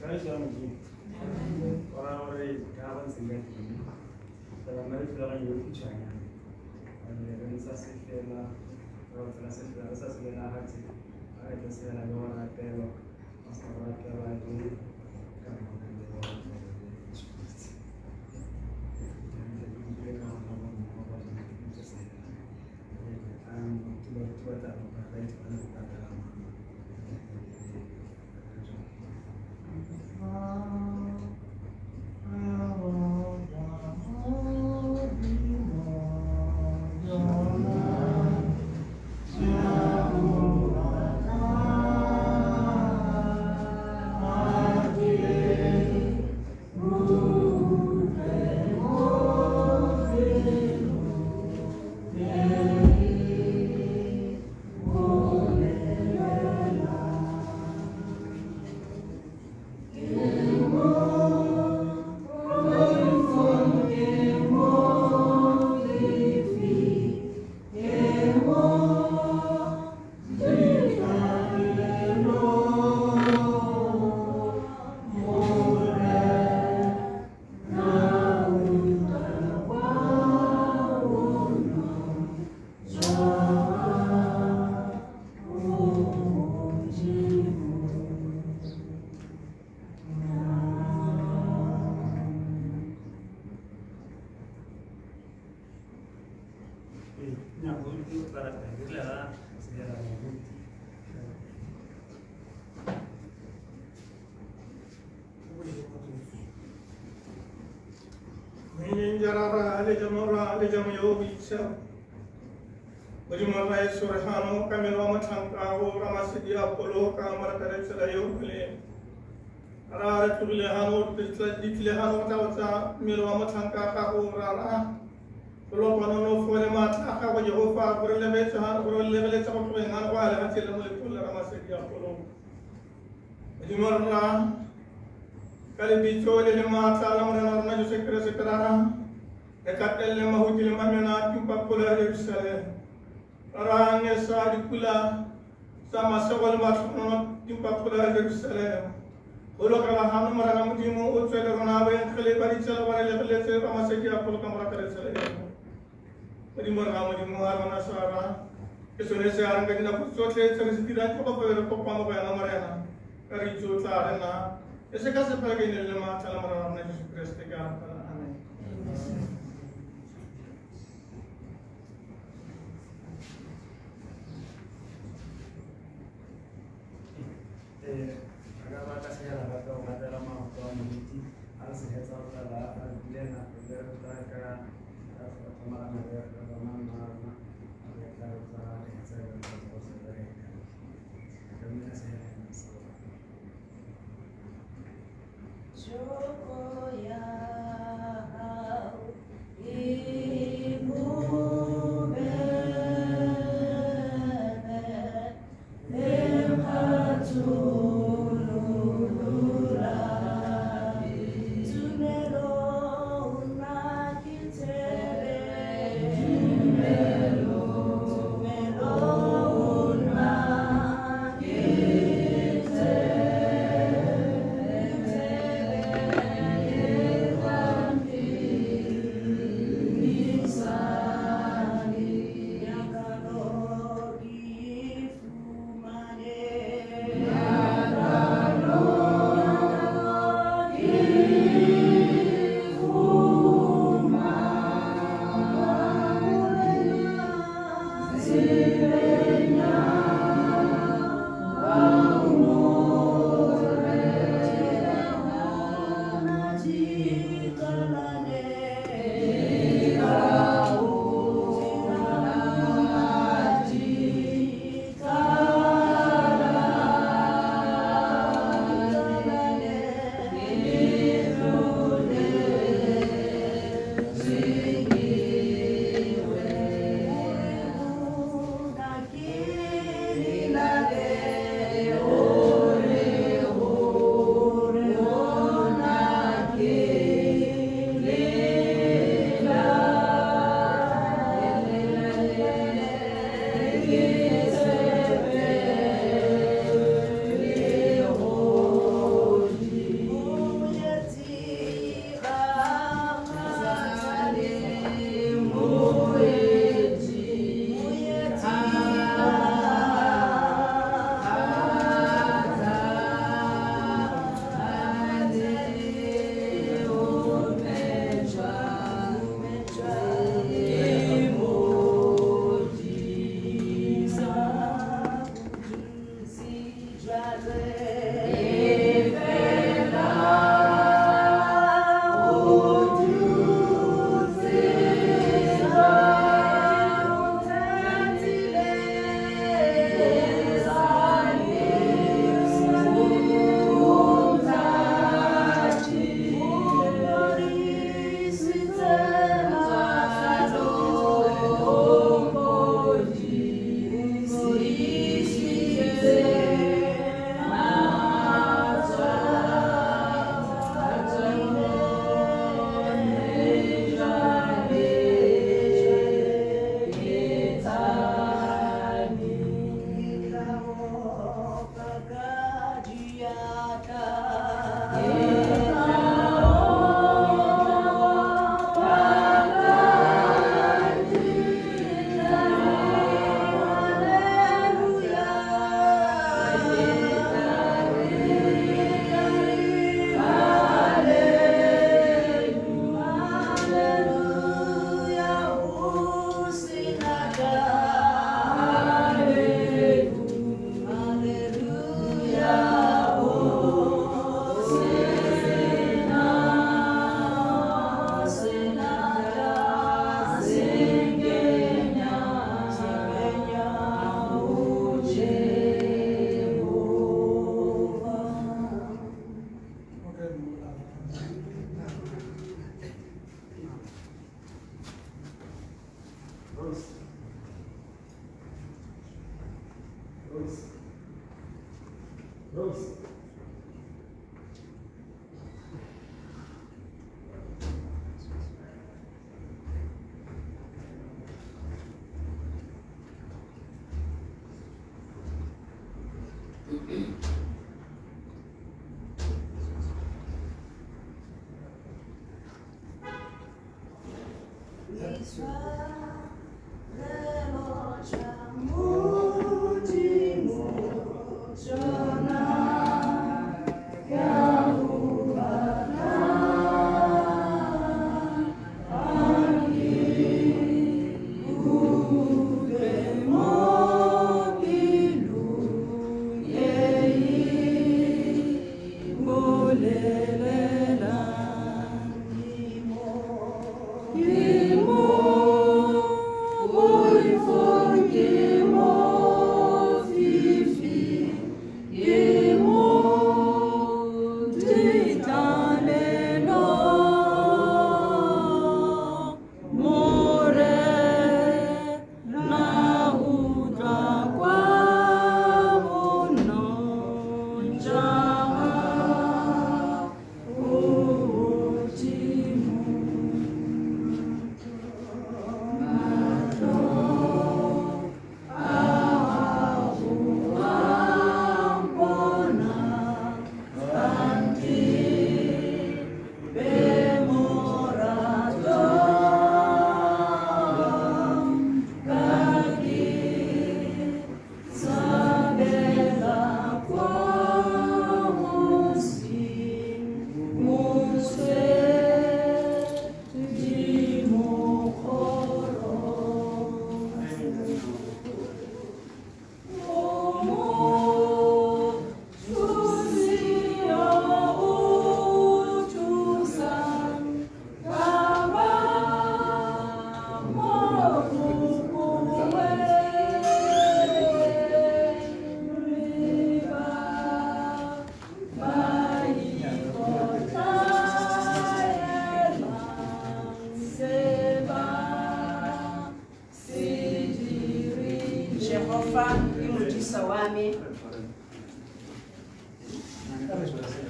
Karaşamcı, oraya kahve sinirli. Selamünaleyküm, falan yok hiç yani. Ben esas ifela, esas ifela hati, ayet esela doğru akıyor, aslında akıyor ayet. Rose.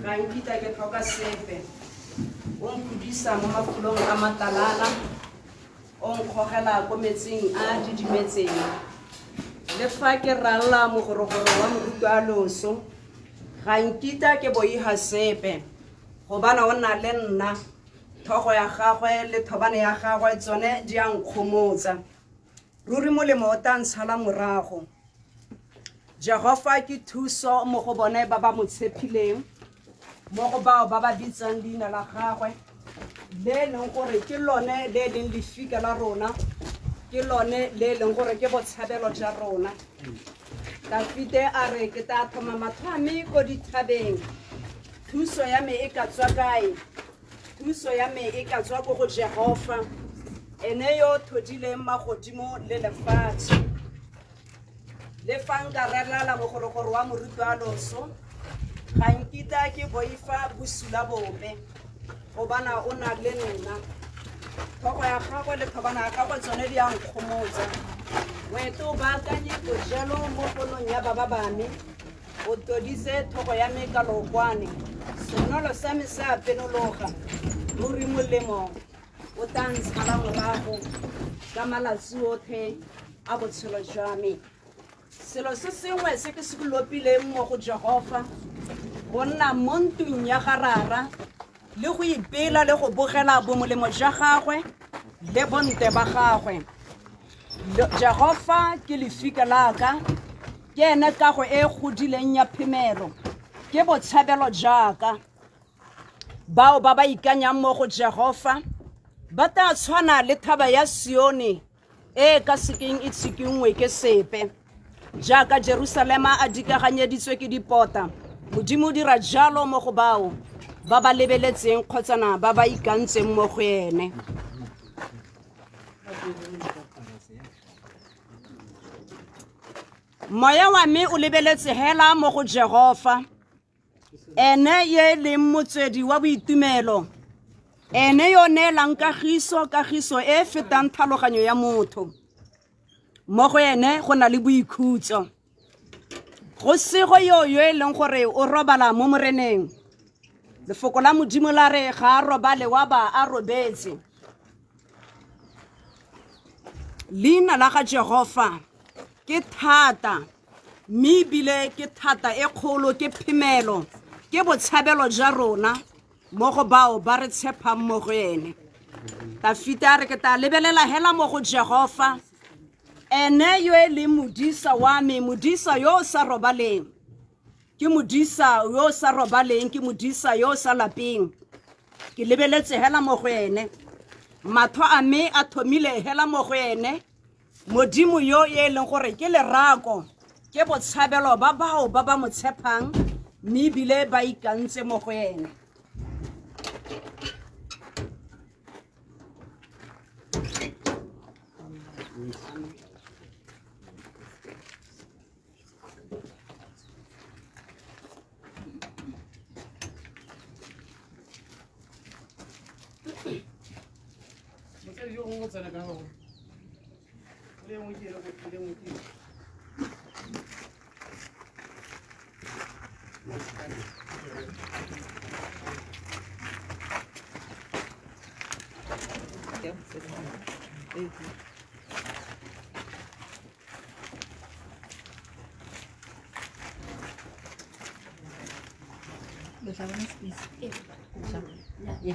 Rankita ke tlhoka sepe o nkudisa mo mafulong a matalala o nkgogela ko metsing a didimetseng le fa ke ralla mogorogoro wa moruti a loso ga nkita ke boiga sepe gobana o nna le nna thogo ya gagwe le thobane ya gagwe tsone di a nkgomotsa ruri molemo o tla ntshala morago Jehova ke thuso mo go bone ba ba mo tshepileng mo go bao ba ba bitsang leina la gagwe le leng gore ke lone le leng lefika la rona ke lone le leng gore ke botshabelo jwa rona Dafite a re ke ta thoma matho a me ko dithabeng thuso ya me e ka tswa kae thuso ya me e ka tswa go Jehova ene yo thodileng magodimo le lefatshe le fanga relala mogorogoro wa moruti a loso ga nkita ke boifa busula bobe gobana o na le nna thogo ya gagwe le thobana ya gagwe tsone di a nkgomotsa weto ba akanye bojalo mo polong ya baba bame o todise thogo ya me ka lokwane senolo sa me se a penologa ruri molemo o tla ntshala morago ka malatsi otlhe a botshelo jwa me selo se sengwe se ke se lopileng mo go Jehova go nna mo ntung ya garara le go ipela le go bogela bomolemo jwa gagwe le bonte ba gagwe Jehova ke lefika laka ke ene kago e godileng ya phemelo ke botshabelo jaaka bao ba ba ikanyang mo go Jehova ba tla tshwana le thaba ya Sione e ka sekeng e tshikingwe ke sepe jaaka Jerusalema a dikaganyeditswe ke dipota modimo dira jalo mo go bao ba ba lebeletseng kgotsana ba ba ikantseng mo go ene moya wa me o lebeletse hela mo go Jehova ene ye le motswedi wa boitumelo ene yo neelang kagiso e fetang tlhaloganyo ya motho mo go ene go na le boikhutso go sego yo e leng gore o robala mo moreneng. Lefoko la Modimo la re ga a robale wa ba a robetse. Leina la ga Jehova ke thata, mme ebile ke thata e kgolo, ke phemelo, ke botshabelo jwa rona mo go bao ba re tshepang mo go ene. Dafita re ke ta lebelela hela mo go Jehova, ene yo e leng modisa wa me, modisa yo o sa robaleng, ke modisa yo o sa robaleng, ke modisa yo o sa lapeng. Ke lebeletse hela mo go ene, matho a me a thomile hela mo go ene. Modimo yo e leng gore ke lerako, ke botshabelo ba bao ba ba mo tshepang, mme ebile ba ikantse mo go ene. Lo sabemos y y